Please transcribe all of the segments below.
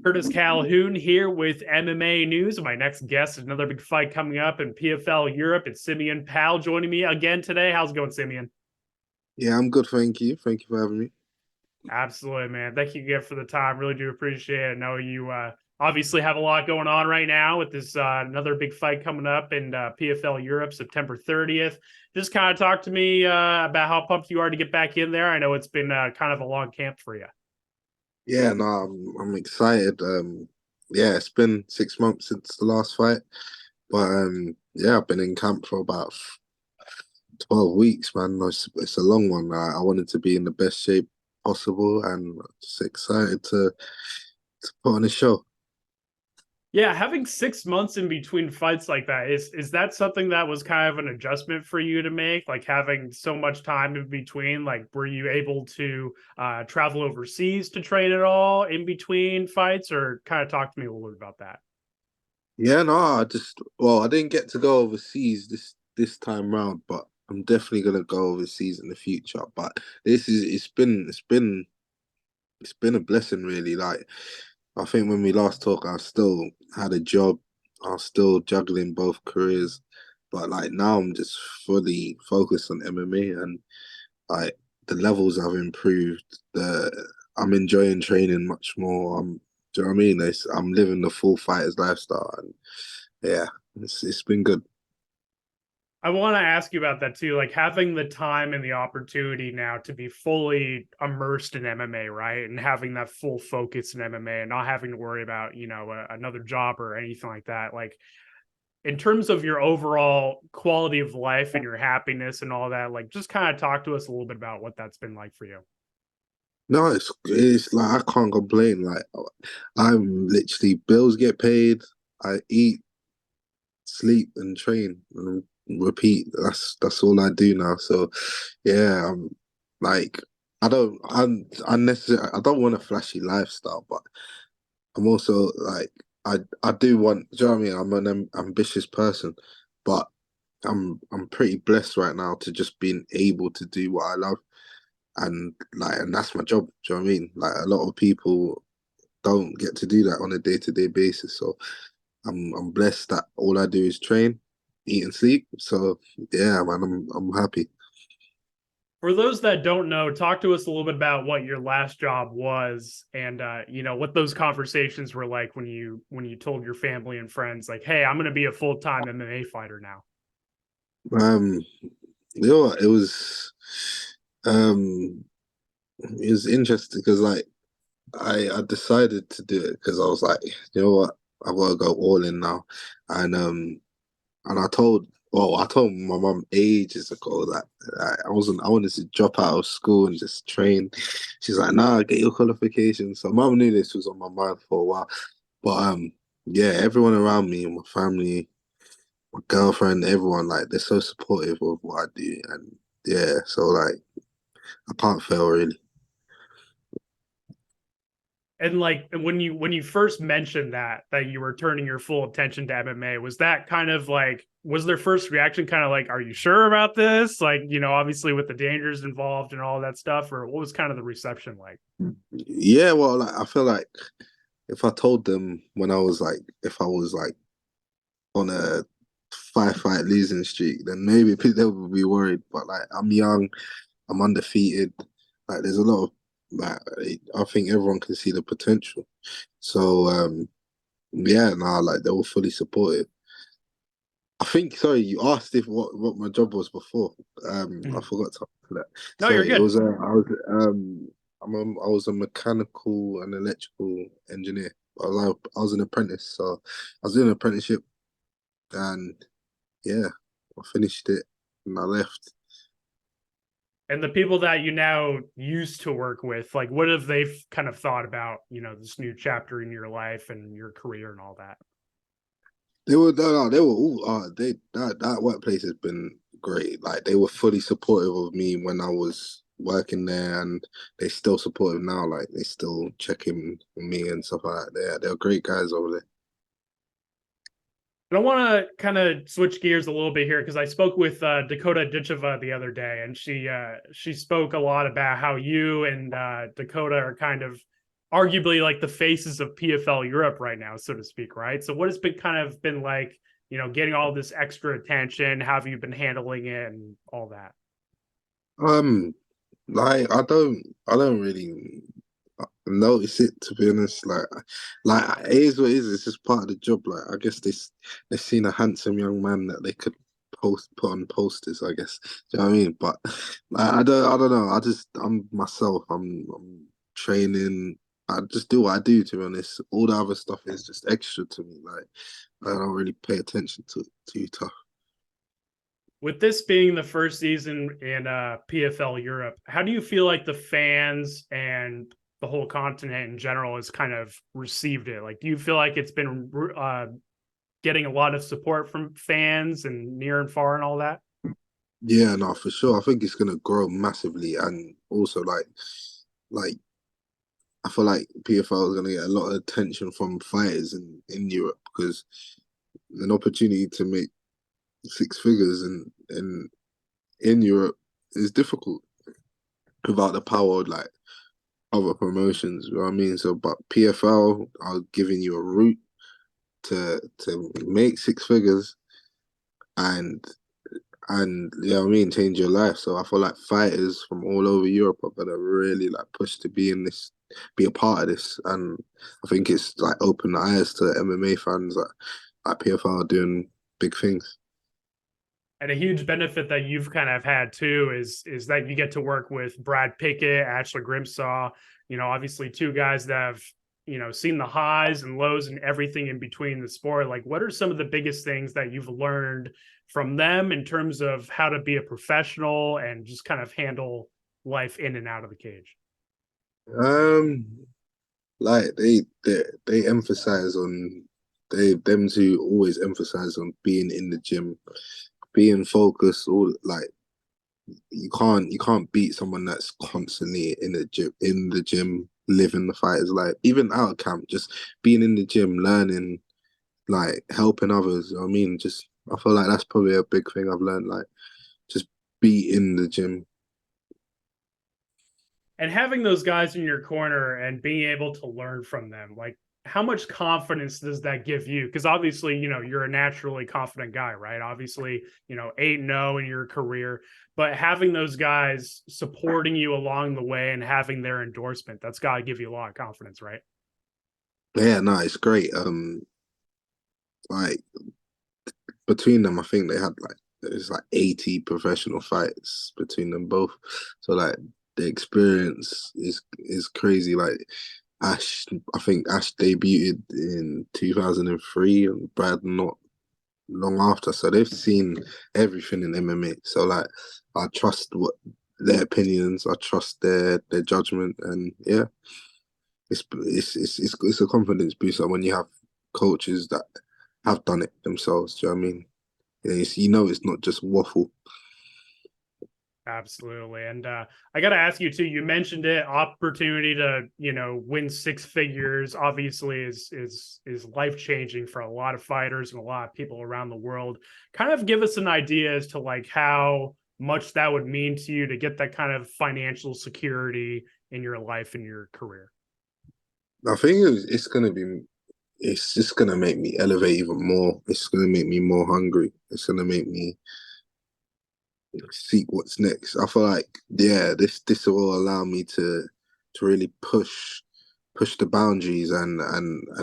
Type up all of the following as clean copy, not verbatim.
Curtis Calhoun here with MMA News. My next guest is another big fight coming up in PFL Europe. It's Simeon Powell joining me again today. How's it going, Simeon? Yeah, I'm good, thank you. Thank you for having me. Absolutely, man. Thank you again for the time. Really do appreciate it. I know you obviously have a lot going on right now with this another big fight coming up in PFL Europe, September 30th. Just kind of talk to me about how pumped you are to get back in there. I know it's been kind of a long camp for you. Yeah, no, I'm excited. Yeah, it's been 6 months since the last fight, but yeah, I've been in camp for about 12 weeks, man. It's a long one. I wanted to be in the best shape possible, and just excited to put on a show. Yeah, having 6 months in between fights like that, is that something that was kind of an adjustment for you to make? Like having so much time in between, like were you able to travel overseas to train at all in between fights, or kind of talk to me a little bit about that? Yeah, no, I didn't get to go overseas this time round, but I'm definitely gonna go overseas in the future. But it's been a blessing, really. Like, I think when we last talked, I still had a job. I was still juggling both careers, but like now I'm just fully focused on MMA, and like the levels have improved. The I'm enjoying training much more. Do you know what I mean? I'm living the full fighters lifestyle, and yeah, it's been good. I want to ask you about that too, like having the time and the opportunity now to be fully immersed in MMA, right? And having that full focus in MMA and not having to worry about, another job or anything like that. Like in terms of your overall quality of life and your happiness and all that, like just kind of talk to us a little bit about what that's been like for you. No, it's like I can't complain. Like, I'm literally, bills get paid. I eat, sleep, and train and repeat. That's all I do now. So yeah, like I don't want a flashy lifestyle, but I'm also like I do want. Do you know what I mean? I'm an ambitious person, but I'm pretty blessed right now to just being able to do what I love, and that's my job. Do you know what I mean? Like, a lot of people don't get to do that on a day-to-day basis. So I'm blessed that all I do is train, eat, and sleep. So yeah, man, I'm happy. For those that don't know, talk to us a little bit about what your last job was and what those conversations were like when you told your family and friends like, "Hey, I'm going to be a full-time MMA fighter now." Um, you know what? Um it was interesting because like I decided to do it because I was like, you know what, I've got to go all in now, and I told my mum ages ago that I wanted to drop out of school and just train. She's like, nah, get your qualifications. So mum knew this was on my mind for a while, but yeah, everyone around me, my family, my girlfriend, everyone, like, they're so supportive of what I do, and yeah, so like I can't fail, really. And like when you first mentioned that you were turning your full attention to MMA, was that kind of like was their first reaction kind of like, "Are you sure about this?" Like, obviously with the dangers involved and all that stuff, or what was kind of the reception like? Yeah, well, like, I feel like if I told them if I was like on a 5 fight losing streak, then maybe they would be worried. But like, I'm young, I'm undefeated. Like, there's a lot of, like, I think everyone can see the potential. So yeah, no, like, they were fully supportive. I think, sorry, you asked if what my job was before. I forgot to answer that. No, you're Sorry, it good. was I was a mechanical and electrical engineer. I was an apprentice, so I was doing an apprenticeship, and yeah, I finished it and I left. And the people that you now used to work with, like what have they kind of thought about, this new chapter in your life and your career and all that? They were no, they were all that workplace has been great. Like, they were fully supportive of me when I was working there, and they still supportive now. Like, they still check in on me and stuff like that. They're great guys over there. And I want to kind of switch gears a little bit here because I spoke with Dakota Ditcheva the other day, and she spoke a lot about how you and Dakota are kind of arguably like the faces of PFL Europe right now, so to speak, right? So what has been kind of been like, getting all this extra attention? How have you been handling it and all that? Um, like I don't really notice it, to be honest. Like it is what it is. It's just part of the job. Like I guess they seen a handsome young man that they could put on posters. I guess. Do you know what I mean? But like I don't know. I'm myself. I'm training. I just do what I do. To be honest, all the other stuff is just extra to me. Like I don't really pay attention to too tough. With this being the first season in PFL Europe, how do you feel like the fans and the whole continent in general has kind of received it? Like, do you feel like it's been getting a lot of support from fans and near and far and all that? Yeah, no, for sure. I think it's gonna grow massively, and also like I feel like PFL is gonna get a lot of attention from fighters in Europe because an opportunity to make six figures in Europe is difficult without the power of like other promotions. You know what I mean? So, but PFL are giving you a route to make six figures and you know what I mean, change your life. So I feel like fighters from all over Europe are gonna really like push to be in this, be a part of this, and I think it's like open the eyes to MMA fans that like PFL are doing big things. And a huge benefit that you've kind of had too is that you get to work with Brad Pickett, Ashleigh Grimshaw, obviously two guys that have, seen the highs and lows and everything in between the sport. Like, what are some of the biggest things that you've learned from them in terms of how to be a professional and just kind of handle life in and out of the cage? Um, like they emphasize on them two always emphasize on being in the gym, being focused. All like you can't beat someone that's constantly in the gym, living the fighter's life. Even out of camp, just being in the gym, learning, like helping others. You know what I mean, just I feel like that's probably a big thing I've learned. Like just be in the gym. And having those guys in your corner and being able to learn from them, like, how much confidence does that give you? Because obviously, you're a naturally confident guy, right? Obviously, 8-0 in your career, but having those guys supporting you along the way and having their endorsement, that's got to give you a lot of confidence, right? Yeah, no, it's great. Like between them, I think they had like there's like 80 professional fights between them both. So like the experience is crazy. Like Ash, I think Ash debuted in 2003 and Brad not long after. So they've seen everything in MMA. So like I trust what their opinions, I trust their judgment, and yeah, it's a confidence booster when you have coaches that have done it themselves. Do you know what I mean? Yeah, you know it's not just waffle. Absolutely. And I got to ask you too, you mentioned it, opportunity to, win six figures obviously is life-changing for a lot of fighters and a lot of people around the world. Kind of give us an idea as to like how much that would mean to you to get that kind of financial security in your life and your career. I think it's gonna be. It's just gonna make me elevate even more. It's gonna make me more hungry. It's gonna make me seek what's next. I feel like yeah, this will allow me to really push the boundaries and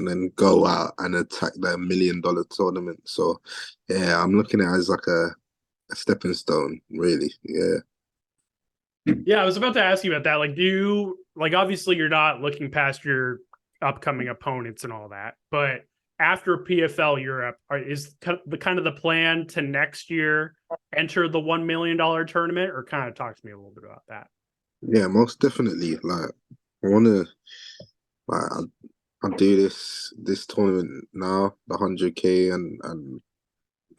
then go out and attack that $1 million tournament. So yeah, I'm looking at it as like a stepping stone, really. Yeah. Yeah, I was about to ask you about that. Like, do you like obviously you're not looking past your upcoming opponents and all that, but after PFL Europe, is the kind of the plan to next year enter the $1 million tournament, or kind of talk to me a little bit about that? Yeah, most definitely. Like I wanna like I do this tournament now, the 100K and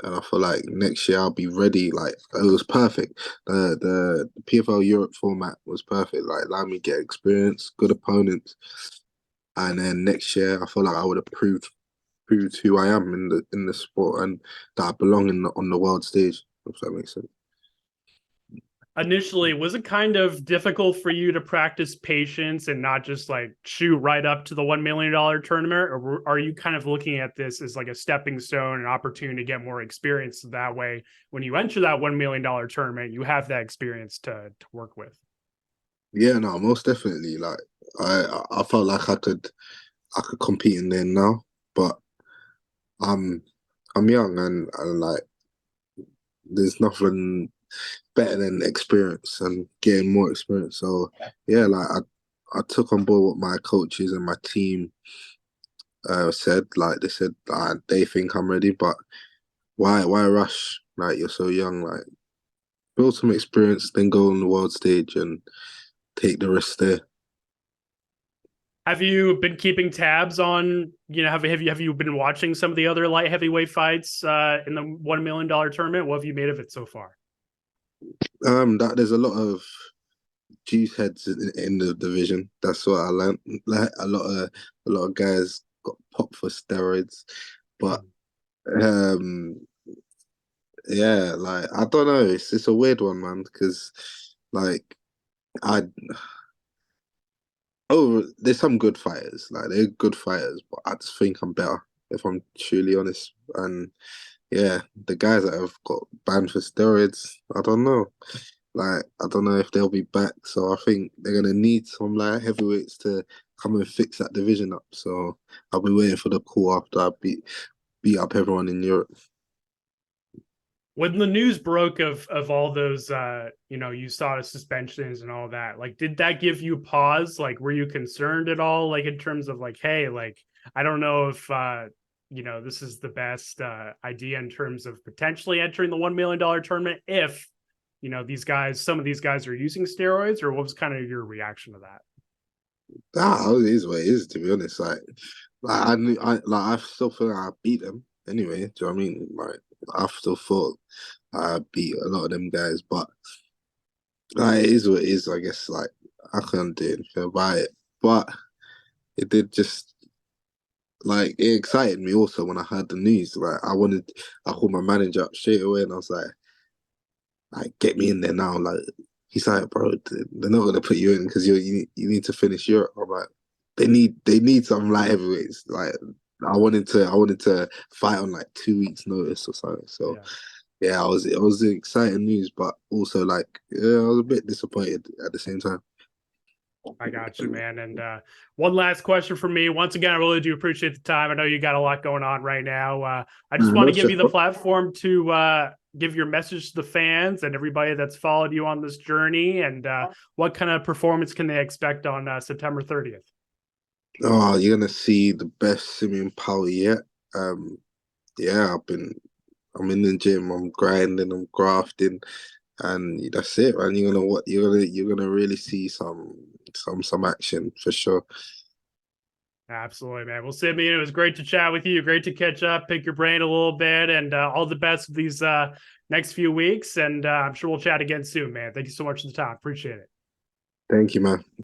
I feel like next year I'll be ready. Like it was perfect. The PFL Europe format was perfect. Like allowed me to get experience, good opponents, and then next year I feel like I would have proved who I am in the sport and that I belong on the world stage. If that makes sense. initially, was it kind of difficult for you to practice patience and not just like shoot right up to the $1 million tournament? Or are you kind of looking at this as like a stepping stone, an opportunity to get more experience? So that way, when you enter that $1 million tournament, you have that experience to work with. Yeah, no, most definitely. Like I felt like I could compete in there now, but I'm I'm young and like there's nothing better than experience and getting more experience. So yeah, like I took on board what my coaches and my team said. Like they said they think I'm ready, but why rush? Like you're so young. Like build some experience, then go on the world stage and take the risk there. Have you been keeping tabs on, have you been watching some of the other light heavyweight fights in the $1 million tournament? What have you made of it so far? That there's a lot of juice heads in the division. That's what I learned. Like a lot of guys got popped for steroids, but um, yeah, like I don't know. It's a weird one, man, because like I there's some good fighters. Like they're good fighters, but I just think I'm better if I'm truly honest. And yeah, the guys that have got banned for steroids, I don't know. Like, I don't know if they'll be back. So I think they're gonna need some like heavyweights to come and fix that division up. So I'll be waiting for the call after I beat up everyone in Europe. When the news broke of all those you saw the suspensions and all that, like did that give you pause? Like were you concerned at all, like in terms of like, hey, like I don't know if this is the best idea in terms of potentially entering the $1 million tournament if some of these guys are using steroids, or what was kind of your reaction to that? It is what it is, to be honest. Like I knew I still feel like I beat them anyway. Do you know what I mean? Like I still thought I beat a lot of them guys, but it is what it is. I guess like I can't do anything about it. But it did just like it excited me also when I heard the news. I called my manager up straight away and I was like, get me in there now. Like he's like, bro, they're not gonna put you in because you need to finish Europe. I'm like, they need some light heavyweights. Like I wanted to fight on like 2 weeks notice or something. So Yeah. yeah, it was exciting news, but also like yeah, I was a bit disappointed at the same time. I got you, man. And one last question for me. Once again, I really do appreciate the time. I know you got a lot going on right now. I just want No to give stress, you the bro. platform to give your message to the fans and everybody that's followed you on this journey. And what kind of performance can they expect on September 30th? Oh, you're gonna see the best Simeon Powell yet. Um, yeah, I'm in the gym, I'm grinding, I'm grafting, and that's it, man. You're gonna really see some action for sure. Absolutely, man. Well, Simeon, it was great to chat with you. Great to catch up, pick your brain a little bit, and all the best with these next few weeks. And I'm sure we'll chat again soon, man. Thank you so much for the time. Appreciate it. Thank you, man.